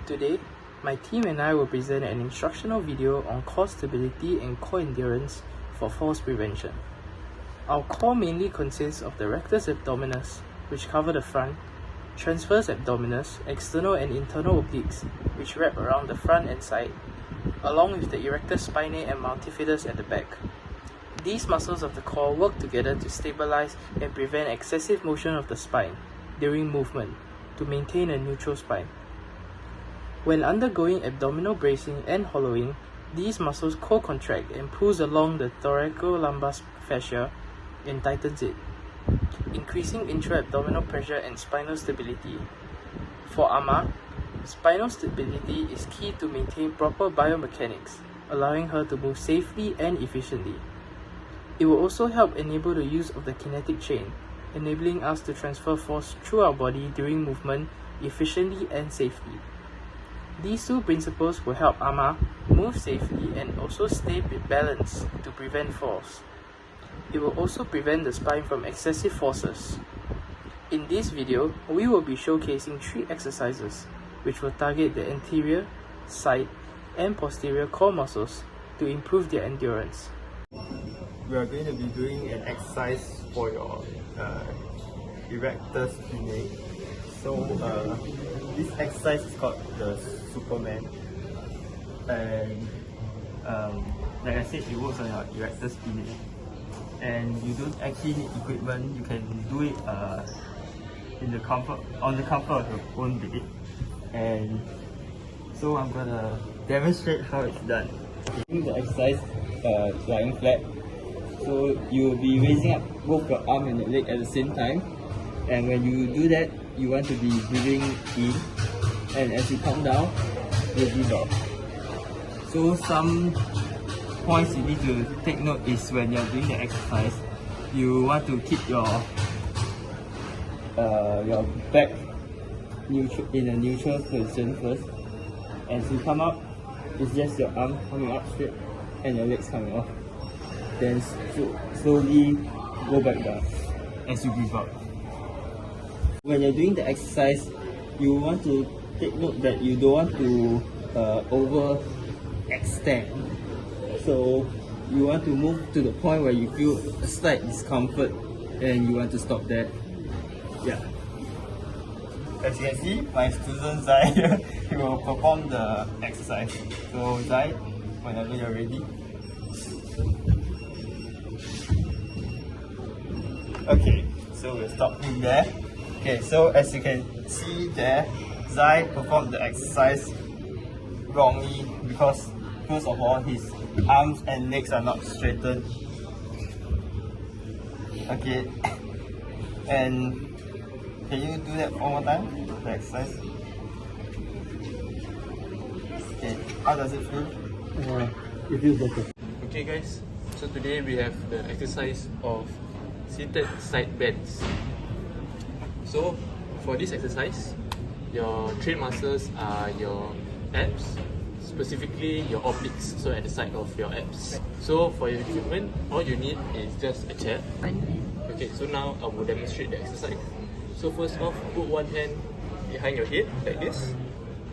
Today, my team and I will present an instructional video on core stability and core endurance for falls prevention. Our core mainly consists of the rectus abdominis, which cover the front, transverse abdominis, external and internal obliques, which wrap around the front and side, along with the erectus spinae and multifidus at the back. These muscles of the core work together to stabilize and prevent excessive motion of the spine during movement to maintain a neutral spine. When undergoing abdominal bracing and hollowing, these muscles co-contract and pulls along the thoracolumbar fascia and tightens it, increasing intra-abdominal pressure and spinal stability. For AMA, spinal stability is key to maintain proper biomechanics, allowing her to move safely and efficiently. It will also help enable the use of the kinetic chain, enabling us to transfer force through our body during movement efficiently and safely. These two principles will help AMA move safely and also stay balanced to prevent falls. It will also prevent the spine from excessive forces. In this video, we will be showcasing 3 exercises which will target the anterior, side, and posterior core muscles to improve their endurance. We are going to be doing an exercise for your erectus spinae. So this exercise is called the Superman, and like I said, it works on your erectus spinae. And you don't actually need equipment. You can do it on the comfort of your own bed. And so I'm gonna demonstrate how it's done. Doing the exercise lying flat. So you will be raising up both your arm and your leg at the same time. And when you do that, you want to be breathing in. And as you come down, you breathe out. So some points you need to take note is when you're doing the exercise, you want to keep your back in a neutral position first. As you come up, it's just your arm coming up straight and your legs coming off. Then slowly go back down as you breathe out. When you're doing the exercise, you want to take note that you don't want to overextend. So you want to move to the point where you feel a slight discomfort and you want to stop there. Yeah. As you can see, my student Zai he will perform the exercise. So Zai, whenever you're ready. Okay, so we'll stop him there. Okay, so as you can see there, Zai performed the exercise wrongly because first of all, his arms and legs are not straightened. Okay, and can you do that one more time, the exercise? Okay, how does it feel? It feels better. Okay guys, so today we have the exercise of seated side bends. So for this exercise, your trained muscles are your abs, specifically your obliques, so at the side of your abs. So for your equipment, all you need is just a chair. Okay, so now I will demonstrate the exercise. So first off, put one hand behind your head like this,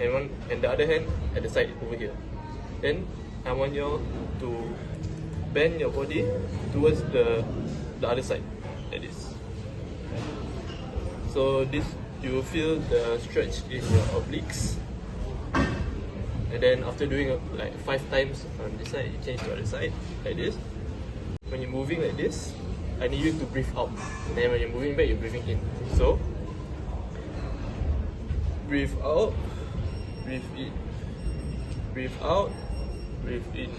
and the other hand at the side over here. Then I want you to bend your body towards the other side like this. So this, you will feel the stretch in your obliques. And then after doing like 5 times on this side, you change to the other side like this. When you're moving like this, I need you to breathe out. And then when you're moving back, you're breathing in. So breathe out, breathe in, breathe out, breathe in.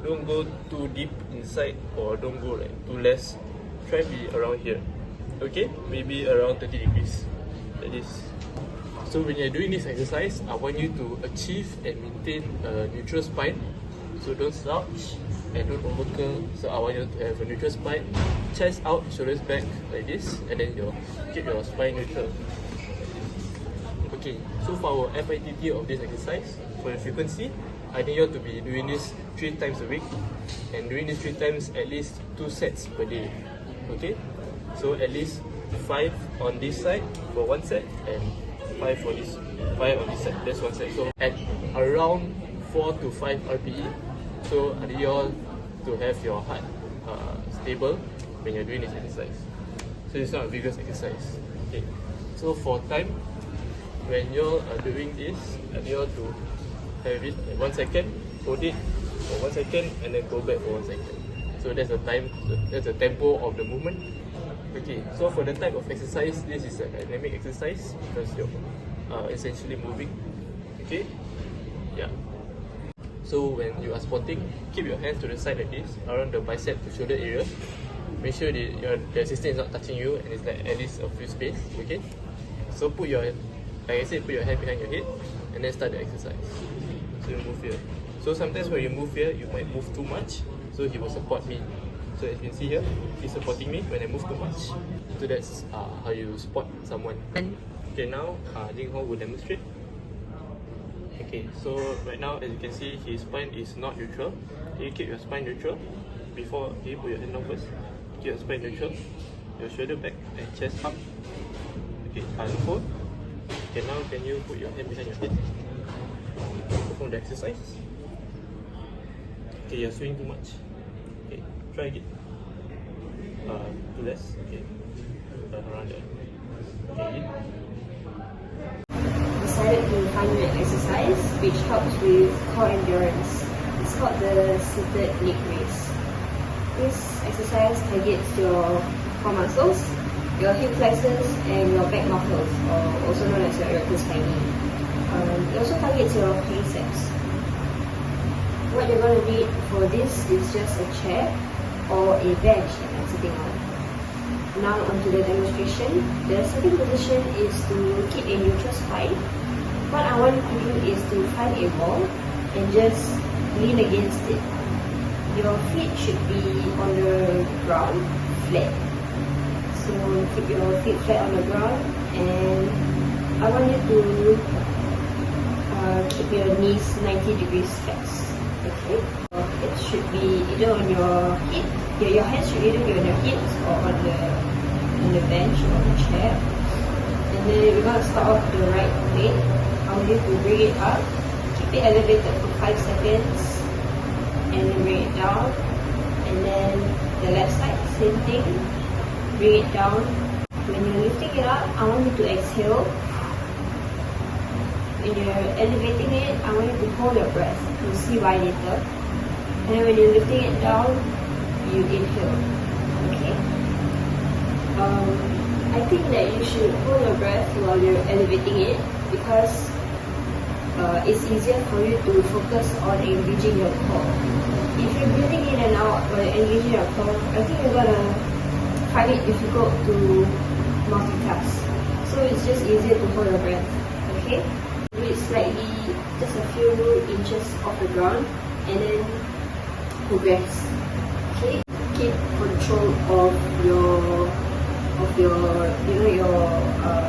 Don't go too deep inside or don't go like too less. Try to be around here. Okay, maybe around 30 degrees like this. So when you're doing this exercise, I want you to achieve and maintain a neutral spine. So don't slouch and don't overcurl. So I want you to have a neutral spine, chest out, shoulders back like this, and then keep your spine neutral. Okay, so for our FITT of this exercise, for the frequency, I need you to be doing this 3 times a week, and doing this 3 times at least 2 sets per day. Okay, so at least 5 on this side for 1 set and 5 for this fire on this side. That's one side. So at around 4 to 5 RPE, so I need you all to have your heart stable when you're doing this exercise. So it's not a vigorous exercise. Okay. So for time, when you are doing this, I need you all to have it at 1 second, hold it for 1 second, and then go back for 1 second. So that's the time, that's the tempo of the movement. Okay, so for the type of exercise, this is a dynamic exercise because you're essentially moving. Okay, yeah. So when you are squatting, keep your hands to the side like this, around the bicep to shoulder area. Make sure the assistant is not touching you and it's like at least a few space. Okay, so put your, like I said, put your hand behind your head and then start the exercise. So you move here. So sometimes when you move here, you might move too much. So he will support me. So as you can see here, he's supporting me when I move too much. So that's how you spot someone. Okay, now Jing Ho will demonstrate. Okay, so right now as you can see, his spine is not neutral. You keep your spine neutral. Before you put your hand down first. Keep your spine neutral. Your shoulder back and chest up. Okay, hold. Okay, now can you put your hand behind your head? Perform the exercise. Okay, you're swinging too much. Okay, try again. Too less. Okay, around there. Okay. Decided to find an exercise which helps with core endurance. It's called the seated leg raise. This exercise targets your core muscles, your hip flexors, and your back muscles, or also known as your erector spinae. It also targets your triceps. What you're going to need for this is just a chair or a bench that I'm sitting on. Now onto the demonstration. The second position is to keep a neutral spine. What I want you to do is to find a wall and just lean against it. Your feet should be on the ground, flat. So keep your feet flat on the ground, and I want you to keep your knees 90 degrees flexed. Okay, it should be either on your hip. Your hands should either be on your hips or on the bench or on the chair. And then we're gonna start off the right leg. I want you to bring it up, keep it elevated for 5 seconds, and then bring it down. And then the left side, same thing. Bring it down. When you're lifting it up, I want you to exhale. When you're elevating it, I want you to hold your breath. You'll see why later. And then when you're lifting it down, you inhale. Okay? I think that you should hold your breath while you're elevating it because it's easier for you to focus on engaging your core. If you're breathing in and out while you're engaging your core, I think you're gonna find it difficult to multitask. So it's just easier to hold your breath. Okay? Do it slightly, just a few inches off the ground, and then progress. Okay, keep control of your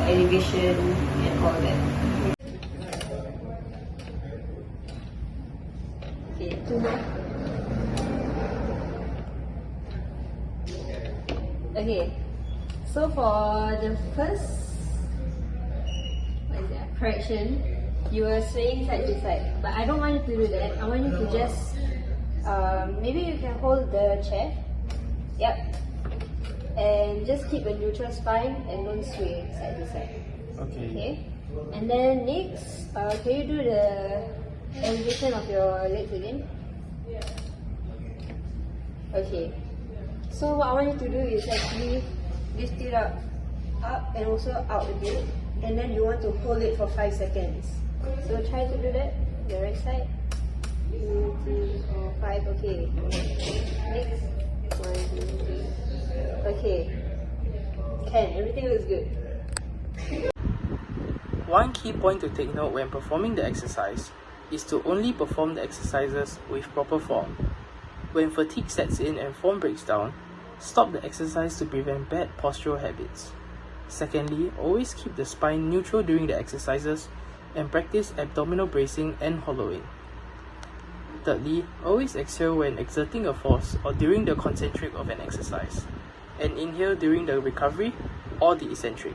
elevation and all that. Okay, 2 more. Okay, so for the first correction, you were swaying side to side, but I don't want you to do that. I want you to just maybe you can hold the chair. Yep. And just keep a neutral spine and don't sway side to side. Okay. And then next, can you do the elevation of your legs again? Okay. So what I want you to do is actually lift it up and also out a bit. And then you want to hold it for 5 seconds. So try to do that. The right side. 2, 3, 4, 5. Okay. Next. 1, 2, 3. Okay. Everything looks good. One key point to take note when performing the exercise is to only perform the exercises with proper form. When fatigue sets in and form breaks down, stop the exercise to prevent bad postural habits. Secondly, always keep the spine neutral during the exercises and practice abdominal bracing and hollowing. Thirdly, always exhale when exerting a force or during the concentric of an exercise, and inhale during the recovery or the eccentric.